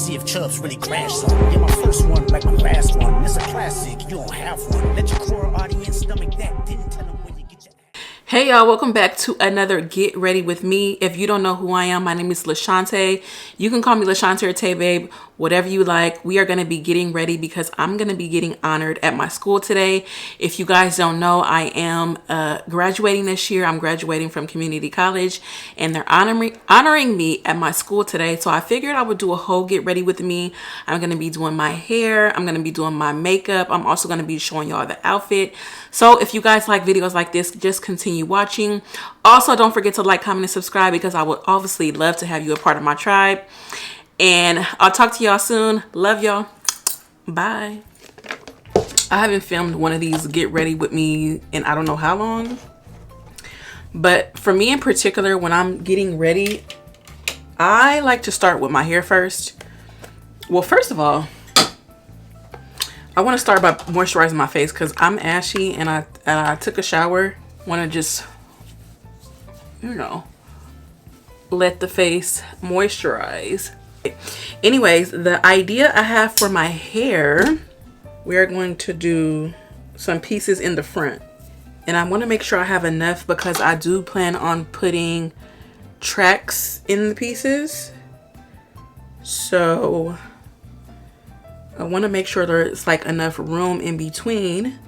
see if Chubbs really crashed some. Yeah, my first one like my last one. It's a classic, you don't have one. Let your core audience stomach that. Didn't tell them when you get your... Hey y'all, welcome back to another Get Ready With Me. If you don't know who I am, my name is Lashauntae. You can call me Lashauntae or Tay Babe, whatever you like. We are going to be getting ready because I'm going to be getting honored at my school today. If you guys don't know, I am graduating this year. I'm graduating from community college and they're honoring me at my school today. So I figured I would do a whole Get Ready With Me. I'm going to be doing my hair. I'm going to be doing my makeup. I'm also going to be showing y'all the outfit. So if you guys like videos like this, just continue watching. Also, don't forget to like, comment, and subscribe because I would obviously love to have you a part of my tribe. And I'll talk to y'all soon. Love y'all. Bye. I haven't filmed one of these Get Ready With Me in I don't know how long. But for me in particular, when I'm getting ready, I like to start with my hair first. Well, first of all, I want to start by moisturizing my face because I'm ashy and I took a shower. Want to just, you know, let the face moisturize. Anyways, the idea I have for my hair, we're going to do some pieces in the front. And I want to make sure I have enough because I do plan on putting tracks in the pieces. So I want to make sure there's like enough room in between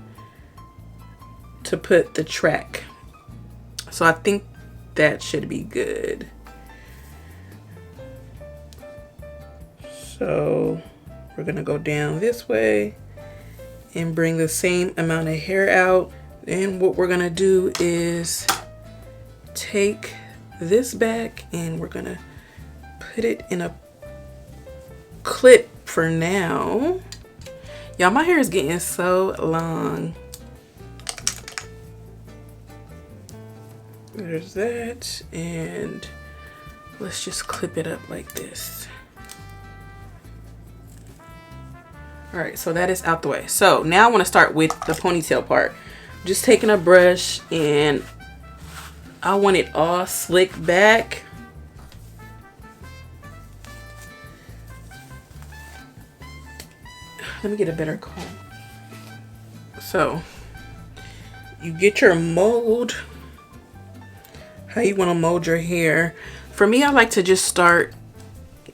to put the track. So I think that should be good. So we're gonna go down this way and bring the same amount of hair out. And what we're gonna do is take this back and we're gonna put it in a clip for now. Y'all, my hair is getting so long. There's that, and let's just clip it up like this. All right, so that is out the way. So now I want to start with the ponytail part. Just taking a brush and I want it all slicked back. Let me get a better comb. So you get your mold, how you want to mold your hair. For me, I like to just start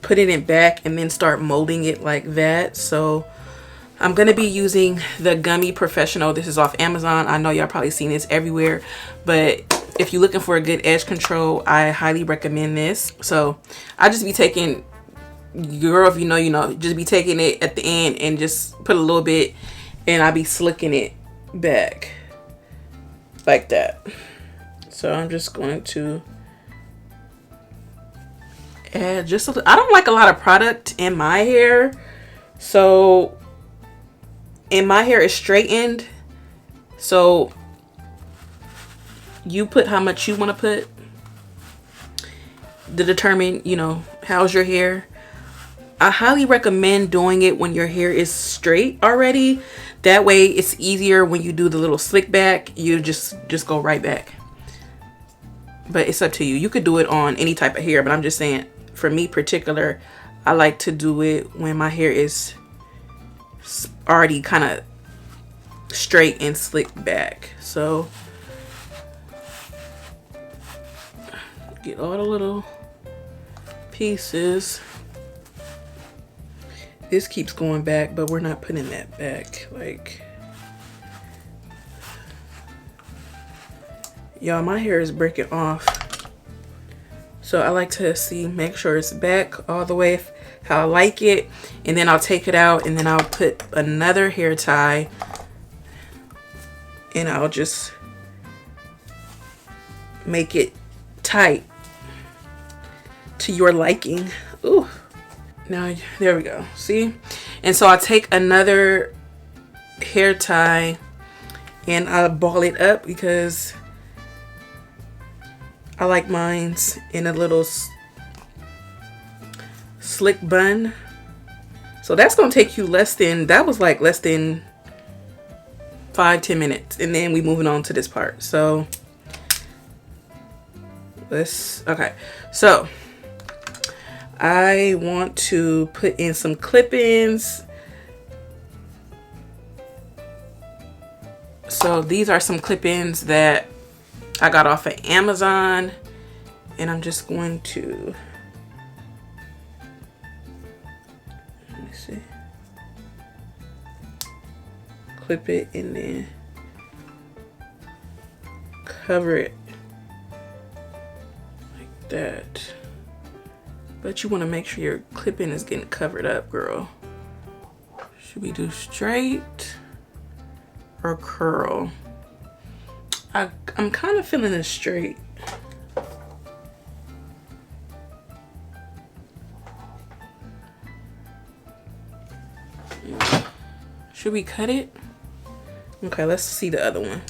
putting it back and then start molding it like that. So I'm going to be using the Gummy Professional. This is off Amazon. I know y'all probably seen this everywhere, but if you're looking for a good edge control, I highly recommend this. So I just be taking, girl, if you know, just be taking it at the end and just put a little bit and I'll be slicking it back like that. So I'm just going to add just a little. I don't like a lot of product in my hair. So, and my hair is straightened. So you put how much you want to put to determine, you know, how's your hair. I highly recommend doing it when your hair is straight already. That way it's easier when you do the little slick back. You just go right back. But it's up to you. You could do it on any type of hair, but I'm just saying, for me particular, I like to do it when my hair is already kind of straight and slicked back. So get all the little pieces. This keeps going back, but we're not putting that back. Like, y'all, my hair is breaking off. So I like to make sure it's back all the way how I like it. And then I'll take it out and then I'll put another hair tie. And I'll just make it tight to your liking. Ooh. Now, there we go. See? And so I take another hair tie and I ball it up because I like mine's in a little slick bun. So that's going to take you less than 5-10 minutes. And then we moving on to this part. So okay. So I want to put in some clip-ins. So these are some clip-ins that I got off of Amazon, and I'm just going to, let me see, clip it and then cover it like that. But you want to make sure your clip-in is getting covered up, girl. Should we do straight or curl? I'm kind of feeling it straight. Should we cut it? Okay, let's see the other one.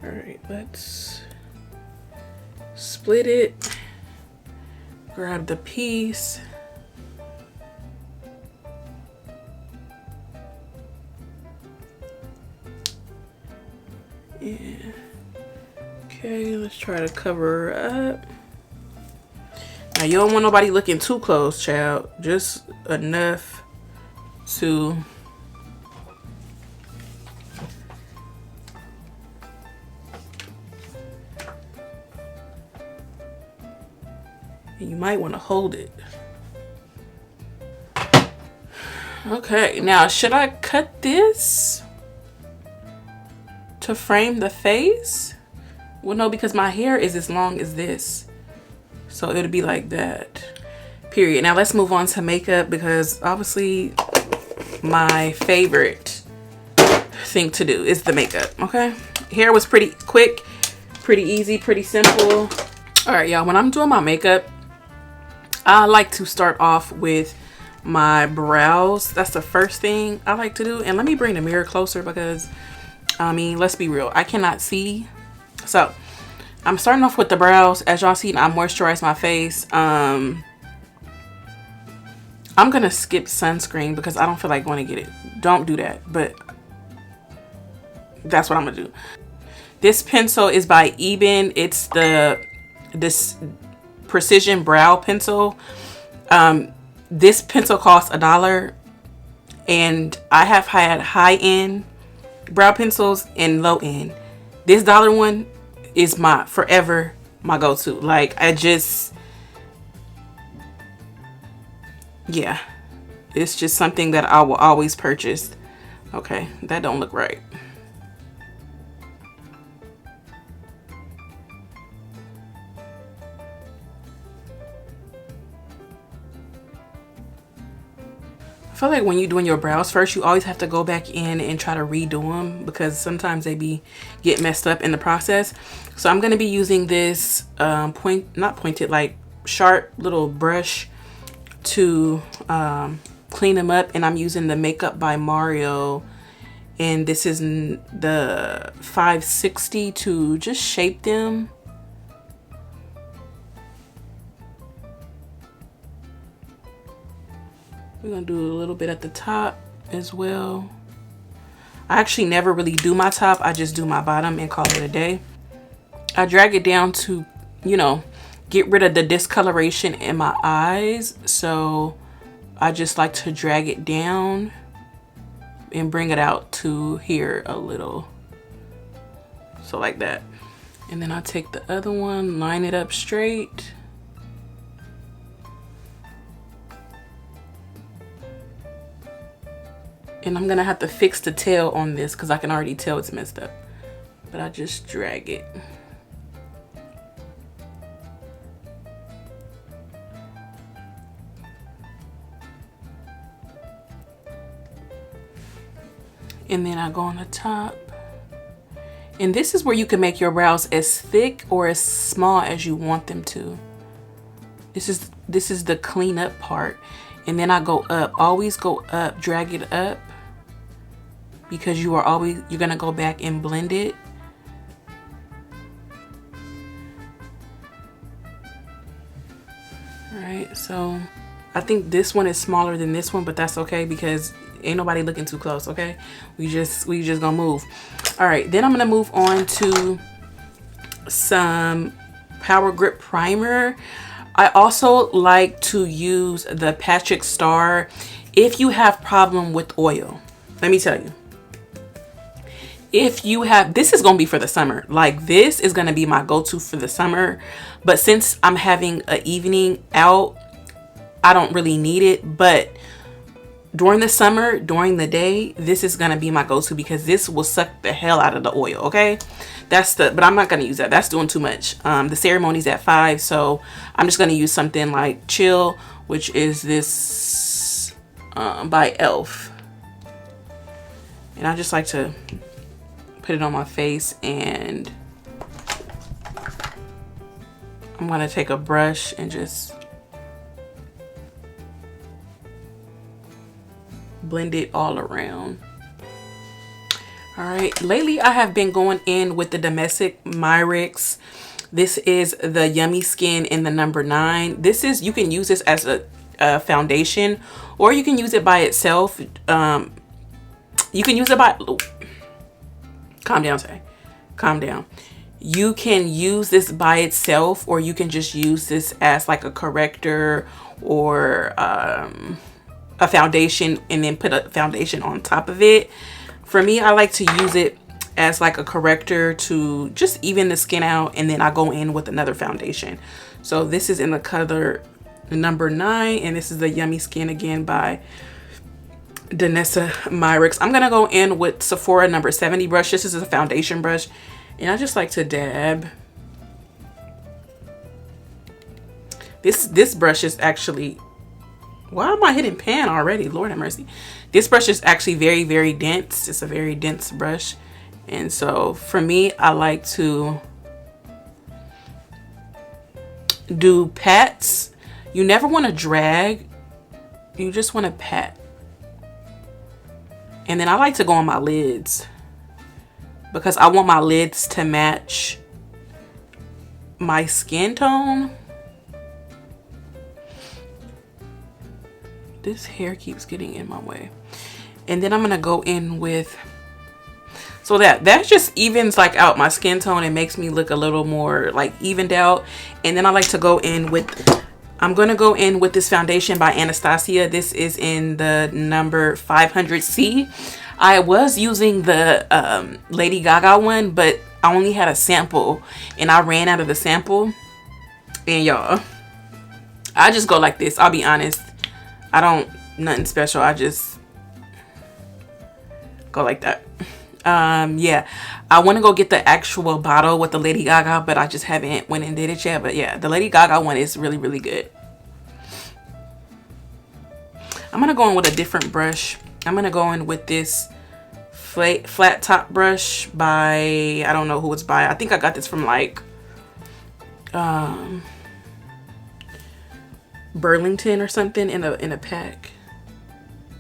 All right, let's split it, grab the piece. Yeah. Okay, let's try to cover her up. Now you don't want nobody looking too close, child. Just enough to you might want to hold it. Okay, now should I cut this to frame the face? Well, no, because my hair is as long as this, so it'll be like that, period. Now let's move on to makeup, because obviously my favorite thing to do is the makeup. Okay, hair was pretty quick, pretty easy, pretty simple. All right, y'all, when I'm doing my makeup, I like to start off with my brows. That's the first thing I like to do. And let me bring the mirror closer, because I mean, let's be real, I cannot see. So I'm starting off with the brows. As y'all see, I moisturize my face. I'm gonna skip sunscreen because I don't feel like going to get it. Don't do that, but that's what I'm gonna do. This pencil is by Eben. It's this precision brow pencil. This pencil costs $1, and I have had high-end brow pencils and low-end. This $1 one is my forever my go-to. Like, I just, yeah, it's just something that I will always purchase. Okay, that don't look right. I feel like when you're doing your brows first, you always have to go back in and try to redo them, because sometimes they get messed up in the process. So I'm going to be using this not pointed, like sharp little brush to clean them up. And I'm using the Makeup by Mario, and this is the 560 to just shape them. We're gonna do a little bit at the top as well. I actually never really do my top. I just do my bottom and call it a day. I drag it down to, you know, get rid of the discoloration in my eyes. So I just like to drag it down and bring it out to here a little. So like that. And then I take the other one, line it up straight. And I'm gonna have to fix the tail on this because I can already tell it's messed up. But I just drag it. And then I go on the top. And this is where you can make your brows as thick or as small as you want them to. This is the clean up part. And then I go up, always go up, drag it up, because you're gonna go back and blend it. All right, so I think this one is smaller than this one, but that's okay because ain't nobody looking too close, okay? We just gonna move. All right, then I'm gonna move on to some Power Grip Primer. I also like to use the Patrick Star if you have problem with oil. Let me tell you. If you have, this is going to be for the summer. Like, this is going to be my go-to for the summer. But since I'm having an evening out, I don't really need it. But during the summer, during the day, this is going to be my go-to because this will suck the hell out of the oil, okay? But I'm not going to use that. That's doing too much. The ceremony's at 5, so I'm just going to use something like Chill, which is this by e.l.f. And I just like to put it on my face, and I'm going to take a brush and just blend it all around. All right, lately I have been going in with the Domestic Myricks. This is the Yummy Skin in the number 9. This is, you can use this as a foundation, or you can use it by itself. You can use it by, calm down, Tay. Calm down. You can use this by itself, or you can just use this as like a corrector or a foundation, and then put a foundation on top of it. For me, I like to use it as like a corrector to just even the skin out, and then I go in with another foundation. So this is in the color number 9, and this is the Yummy Skin again by Domestic Myricks. I'm gonna go in with Sephora number 70 brush. This is a foundation brush, and I just like to dab. This brush is actually, why am I hitting pan already? Lord have mercy. This brush is actually very, very dense. It's a very dense brush. And so for me, I like to do pats. You never want to drag. You just want to pat. And then I like to go on my lids because I want my lids to match my skin tone. This hair keeps getting in my way. And then I'm gonna go in with, so that just evens like out my skin tone and makes me look a little more like evened out. And then I like to go in with, I'm gonna go in with this foundation by Anastasia. This is in the number 500C. I was using the Lady Gaga one, but I only had a sample and I ran out of the sample. And y'all, I just go like this. I'll be honest. I don't, nothing special. I just go like that. Yeah, I want to go get the actual bottle with the Lady Gaga, but I just haven't went and did it yet. But yeah, the Lady Gaga one is really, really good. I'm going to go in with a different brush. I'm going to go in with this flat top brush by, I don't know who it's by. I think I got this from like Burlington or something in a pack.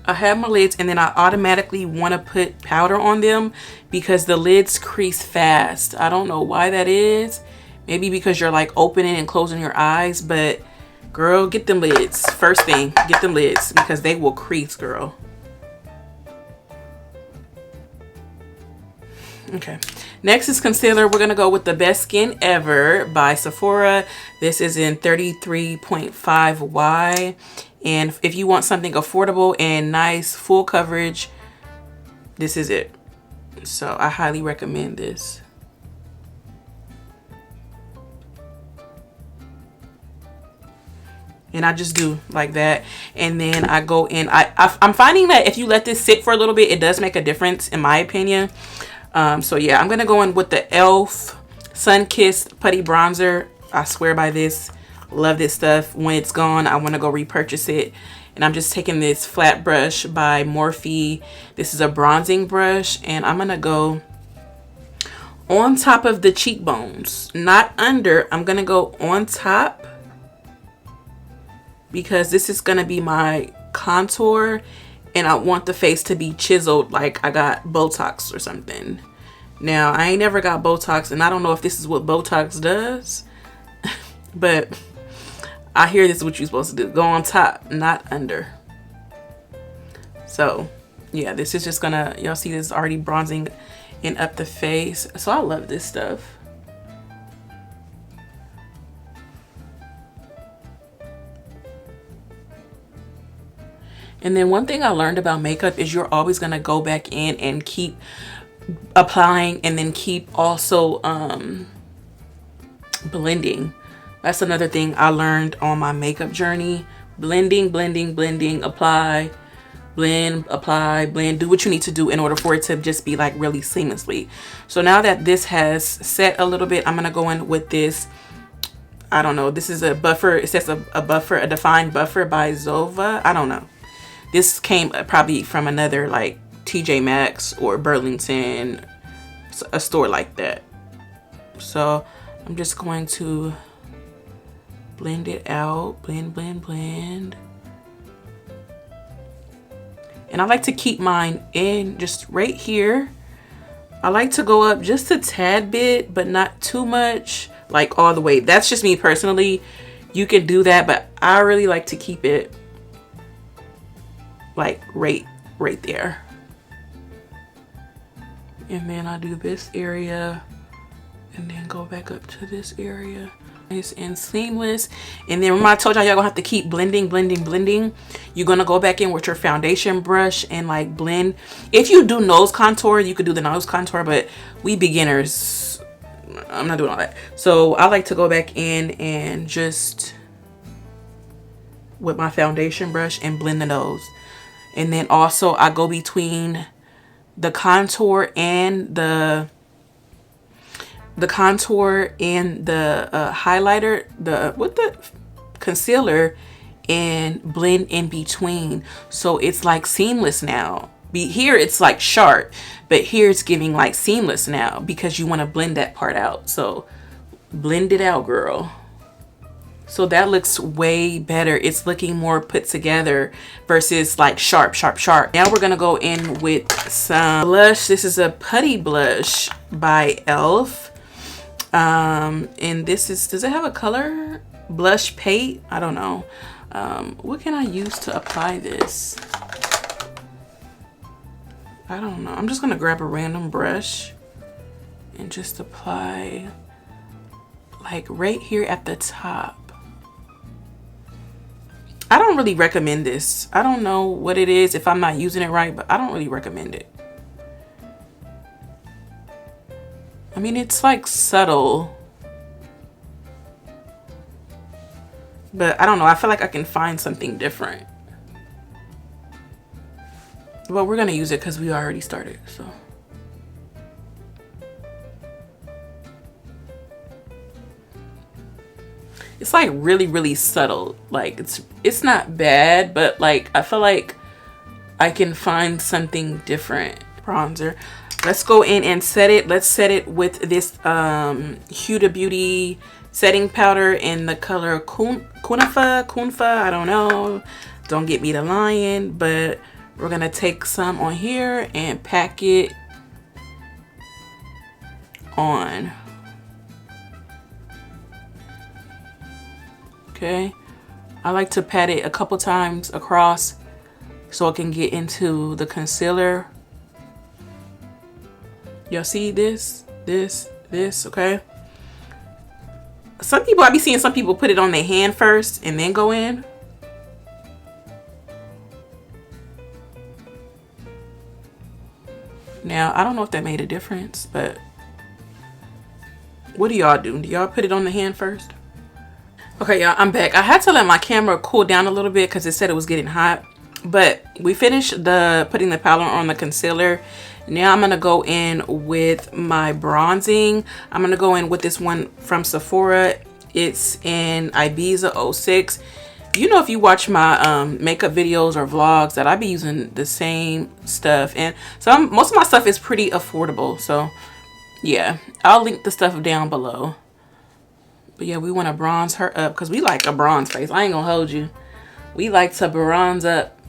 I have my lids, and then I automatically want to put powder on them because the lids crease fast. I don't know why that is. Maybe because you're like opening and closing your eyes, but girl, get them lids. First thing, get them lids because they will crease, girl. Okay, next is concealer. We're gonna go with the Best Skin Ever by Sephora. This is in 33.5Y. And if you want something affordable and nice, full coverage, this is it. So I highly recommend this. And I just do like that. And then I go in. I'm finding that if you let this sit for a little bit, it does make a difference in my opinion. So yeah, I'm going to go in with the e.l.f. Sun-Kissed Putty Bronzer. I swear by this. Love this stuff. When it's gone, I want to go repurchase it. And I'm just taking this flat brush by Morphe. This is a bronzing brush. And I'm going to go on top of the cheekbones. Not under. I'm going to go on top. Because this is going to be my contour. And I want the face to be chiseled like I got Botox or something. Now, I ain't never got Botox. And I don't know if this is what Botox does. But I hear this is what you're supposed to do. Go on top, not under. So, yeah, this is just gonna, y'all see this already bronzing in up the face. So I love this stuff. And then one thing I learned about makeup is you're always going to go back in and keep applying, and then keep also blending. That's another thing I learned on my makeup journey. Blending, blending, blending, apply, blend, apply, blend. Do what you need to do in order for it to just be like really seamlessly. So now that this has set a little bit, I'm going to go in with this. I don't know. This is a buffer. It says a buffer, a defined buffer by Zova. I don't know. This came probably from another like TJ Maxx or Burlington, a store like that. So I'm just going to blend it out. Blend, blend, blend. And I like to keep mine in just right here. I like to go up just a tad bit, but not too much, like all the way. That's just me personally. You can do that, but I really like to keep it like right there. And then I do this area and then go back up to this area. Nice and seamless. And then remember I told y'all gonna have to keep blending, blending, blending. You're gonna go back in with your foundation brush and like blend. If you do nose contour, you could do the nose contour, but we beginners, I'm not doing all that. So I like to go back in and just with my foundation brush and blend the nose. And then also I go between the contour and the highlighter, the concealer, and blend in between. So it's like seamless now. Here it's like sharp, but here it's giving like seamless now because you want to blend that part out. So blend it out, girl. So that looks way better. It's looking more put together versus like sharp, sharp, sharp. Now we're gonna go in with some blush. This is a putty blush by e.l.f. And this is, does it have a color? Blush paint? I don't know. What can I use to apply this? I don't know. I'm just gonna grab a random brush and just apply like right here at the top. I don't really recommend this. I don't know what it is if I'm not using it right, but I don't really recommend it. I mean, it's like subtle, but I don't know. I feel like I can find something different. But we're gonna use it because we already started, so. It's like really, really subtle. Like it's not bad, but like I feel like I can find something different. Bronzer. Let's go in and set it. Let's set it with this Huda Beauty setting powder in the color Kunfa. I don't know. Don't get me to lying, but we're gonna take some on here and pack it on. Okay, I like to pat it a couple times across so it can get into the concealer. Y'all see this, okay? Some people, I be seeing some people put it on their hand first and then go in. Now, I don't know if that made a difference, but what do y'all do? Do y'all put it on the hand first? Okay, y'all, I'm back. I had to let my camera cool down a little bit because it said it was getting hot. But we finished putting the powder on the concealer. Now I'm going to go in with my bronzing. I'm going to go in with this one from Sephora. It's in Ibiza 06. You know, if you watch my makeup videos or vlogs, that I be using the same stuff. And so most of my stuff is pretty affordable. So yeah, I'll link the stuff down below. But yeah, we want to bronze her up because we like a bronze face. I ain't gonna hold you. We like to bronze up.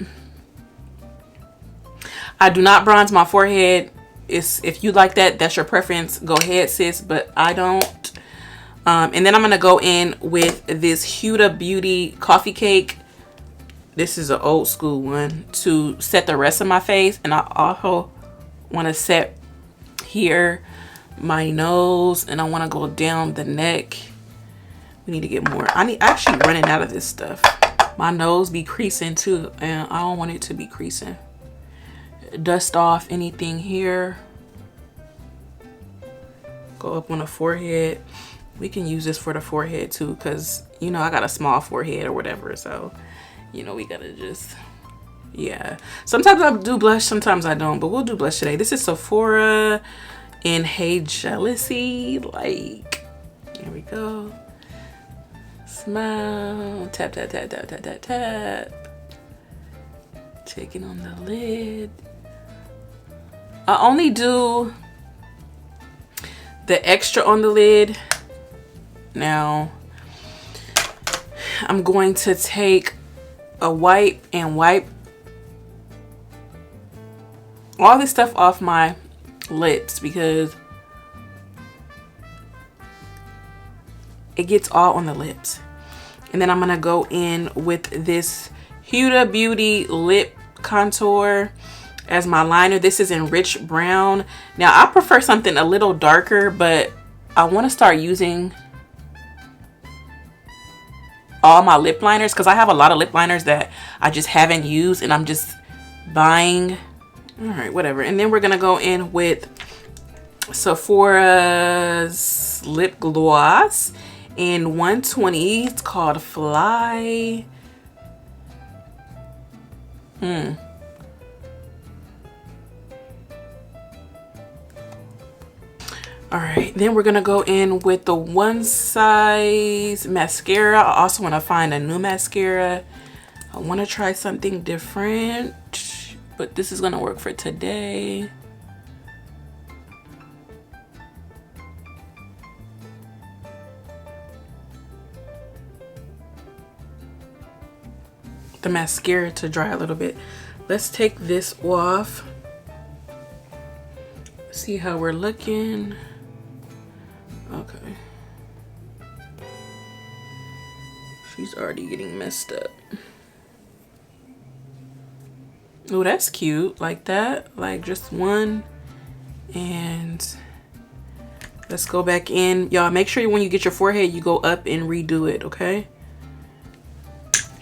I do not bronze my forehead. If you like that, that's your preference. Go ahead, sis, but I don't. And then I'm gonna go in with this Huda Beauty Coffee Cake. This is an old school one to set the rest of my face. And I also want to set here my nose, and I want to go down the neck. We need to get more. I'm actually running out of this stuff. My nose be creasing too, and I don't want it to be creasing. Dust off anything here. Go up on the forehead. We can use this for the forehead too, because you know I got a small forehead or whatever, so you know we gotta just, yeah. Sometimes I do blush, sometimes I don't, but we'll do blush today. This is Sephora in Hey Jealousy. Like, here we go. Smile. Tap, tap, tap, tap, tap, tap, tap. Checking on the lid. I only do the extra on the lid. Now, I'm going to take a wipe and wipe all this stuff off my lips because it gets all on the lips. And then I'm gonna go in with this Huda Beauty lip contour as my liner. This is in Rich Brown. Now I prefer something a little darker, but I want to start using all my lip liners because I have a lot of lip liners that I just haven't used and I'm just buying. All right, whatever. And then we're gonna go in with Sephora's lip gloss in 120. It's called Fly. All right, then we're gonna go in with the One Size mascara. I also want to find a new mascara. I want to try something different, but this is gonna work for today. The mascara to dry a little bit. Let's take this off. See how we're looking. Okay. She's already getting messed up. Oh, that's cute. Like that. Like just one. And let's go back in. Y'all, make sure when you get your forehead, you go up and redo it, okay?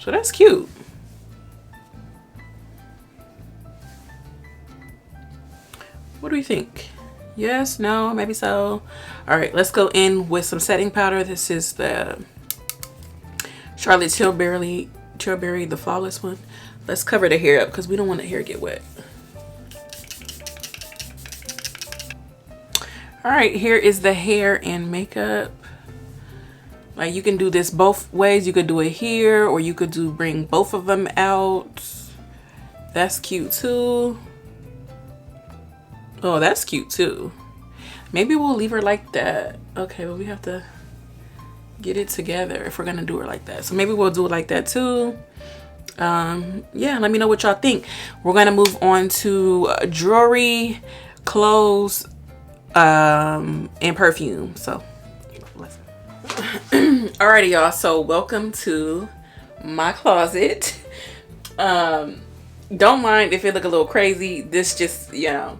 So that's cute. What do you think? Yes, no, maybe so. All right, let's go in with some setting powder. This is the Charlotte Tilbury, the flawless one. Let's cover the hair up because we don't want the hair to get wet. All right, here is the hair and makeup. Like you can do this both ways. You could do it here or you could bring both of them out. That's cute too. Oh, that's cute too. Maybe we'll leave her like that. Okay, but we have to get it together if we're gonna do her like that. So maybe we'll do it like that too. Yeah, let me know what y'all think. We're gonna move on to jewelry, clothes, and perfume. So alrighty, y'all. So welcome to my closet. Don't mind if it look a little crazy. This just, you know.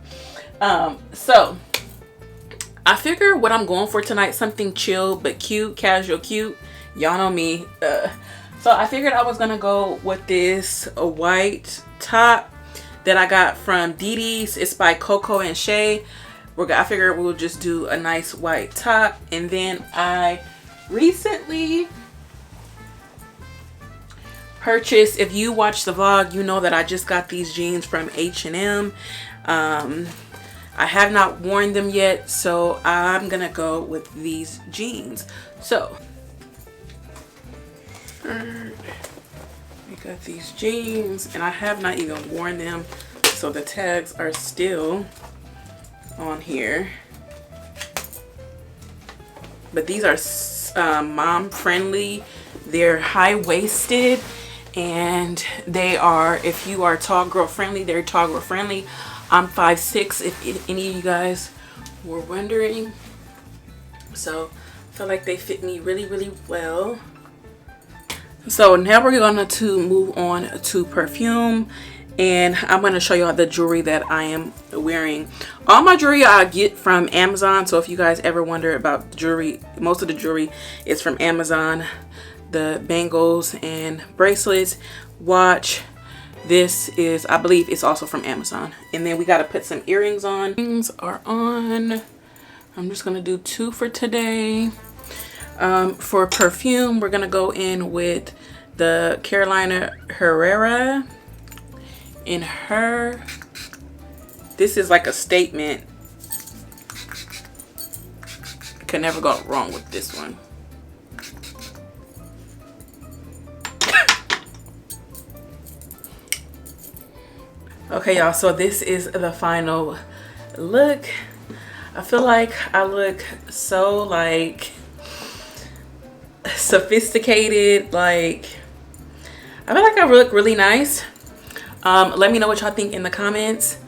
So I figure what I'm going for tonight, something chill but cute, casual cute. Y'all know me. So I figured I was gonna go with this white top that I got from Didi's. It's by Coco and Shay. I figured we'll just do a nice white top. And then I recently purchased, if you watch the vlog, you know that I just got these jeans from H&M. I have not worn them yet, so I'm gonna go with these jeans. So we got these jeans and I have not even worn them, so the tags are still on here, but these are mom friendly. They're high-waisted and they are, if you are tall girl friendly, they're tall girl friendly. I'm 5'6", if any of you guys were wondering. So I feel like they fit me really, really well. So now we're going to move on to perfume. And I'm going to show y'all the jewelry that I am wearing. All my jewelry I get from Amazon. So if you guys ever wonder about jewelry, most of the jewelry is from Amazon. the bangles and bracelets. Watch. This is, I believe it's also from Amazon. And then we got to put some earrings on. Earrings are on. I'm just going to do 2 for today. For perfume, we're going to go in with the Carolina Herrera in her. This is like a statement. Can never go wrong with this one. Okay, y'all, so this is the final look. I feel like I look so like sophisticated. Like, I feel like I look really nice. Let me know what y'all think in the comments.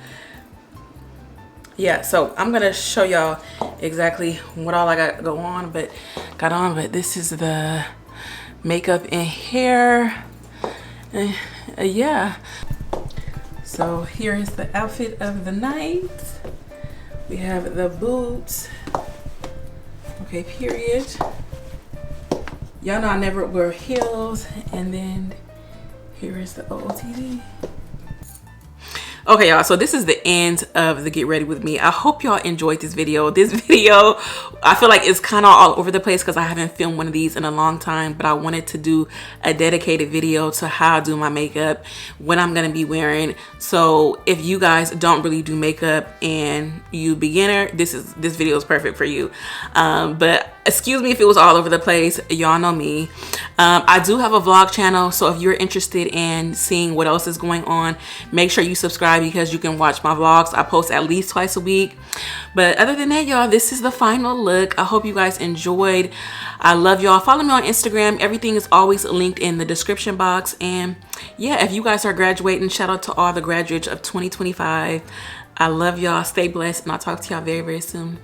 Yeah, so I'm gonna show y'all exactly what all I got on, but this is the makeup and hair. Yeah. So here is the outfit of the night. We have the boots. Okay, period. Y'all know I never wear heels. And then here is the OOTD. Okay, y'all, so this is the end of the get ready with me. I hope y'all enjoyed this video. This video, I feel like it's kind of all over the place because I haven't filmed one of these in a long time, but I wanted to do a dedicated video to how I do my makeup, what I'm going to be wearing. So if you guys don't really do makeup and you beginner, this video is perfect for you. But excuse me if it was all over the place. Y'all know me. I do have a vlog channel, so if you're interested in seeing what else is going on, make sure you subscribe because you can watch my vlogs. I post at least twice a week. But other than that, y'all, this is the final look. I hope you guys enjoyed. I love y'all. Follow me on Instagram. Everything is always linked in the description box. And yeah, if you guys are graduating, shout out to all the graduates of 2025. I love y'all. Stay blessed, and I'll talk to y'all very, very soon.